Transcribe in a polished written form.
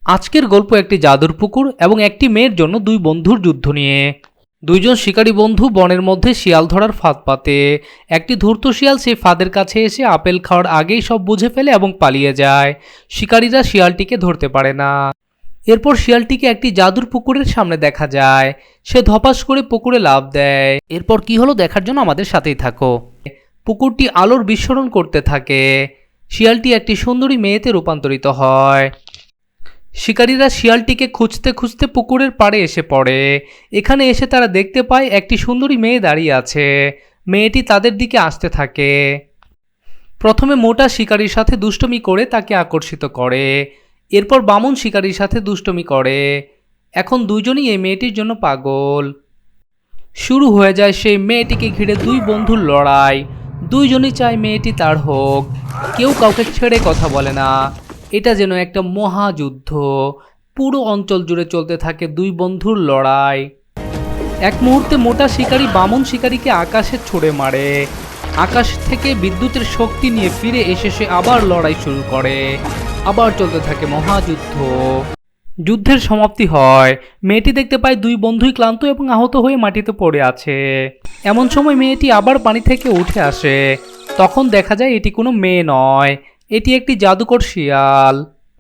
আজকের গল্প একটি জাদুর পুকুর এবং একটি মেয়ের জন্য দুই বন্ধুর যুদ্ধ নিয়ে। দুইজন শিকারী বন্ধু বনের মধ্যে শিয়াল ধরার ফাঁদ পাতে। একটি ধূর্ত শিয়াল সেই ফাঁদের কাছে এসে আপেল খাওয়ার আগেই সব বুঝে ফেলে এবং পালিয়ে যায়। শিকারীরা শিয়ালটিকে ধরতে পারে না। এরপর শিয়ালটিকে একটি জাদুর পুকুরের সামনে দেখা যায়। সে ধপাস করে পুকুরে লাফ দেয়। এরপর কি হলো দেখার জন্য আমাদের সাথেই থাকো। পুকুরটি আলোর বিস্ফোরণ করতে থাকে। শিয়ালটি একটি সুন্দরী মেয়েতে রূপান্তরিত হয়। শিকারীরা শিয়ালটিকে খুঁজতে খুঁজতে পুকুরের পাড়ে এসে পড়ে। এখানে এসে তারা দেখতে পায় একটি সুন্দরী মেয়ে দাঁড়িয়ে আছে। মেয়েটি তাদের দিকে আসতে থাকে। প্রথমে মোটা শিকারীর সাথে দুষ্টুমি করে তাকে আকর্ষিত করে। এরপর বামন শিকারীর সাথে দুষ্টুমি করে। এখন দুজনই এই মেয়েটির জন্য পাগল। শুরু হয়ে যায় সেই মেয়েটিকে ঘিরে দুই বন্ধুর লড়াই। দুইজনই চায় মেয়েটি তার হোক। কেউ কাউকে ছেড়ে কথা বলে না। এটা যেন একটা মহাযুদ্ধ। পুরো অঞ্চল জুড়ে চলতে থাকে দুই বন্ধুর লড়াই। এক মুহূর্তে মোটা শিকারী বামন শিকারীকে আকাশে ছুড়ে মারে। আকাশ থেকে বিদ্যুতের শক্তি নিয়ে ফিরে এসে সে আবার লড়াই শুরু করে। আবার চলতে থাকে মহাযুদ্ধ। যুদ্ধের সমাপ্তি হয়। মেয়েটি দেখতে পায় দুই বন্ধুই ক্লান্ত এবং আহত হয়ে মাটিতে পড়ে আছে। এমন সময় মেয়েটি আবার পানি থেকে উঠে আসে। তখন দেখা যায় এটি কোনো মেয়ে নয়, এটি একটি জাদুকর শিয়াল।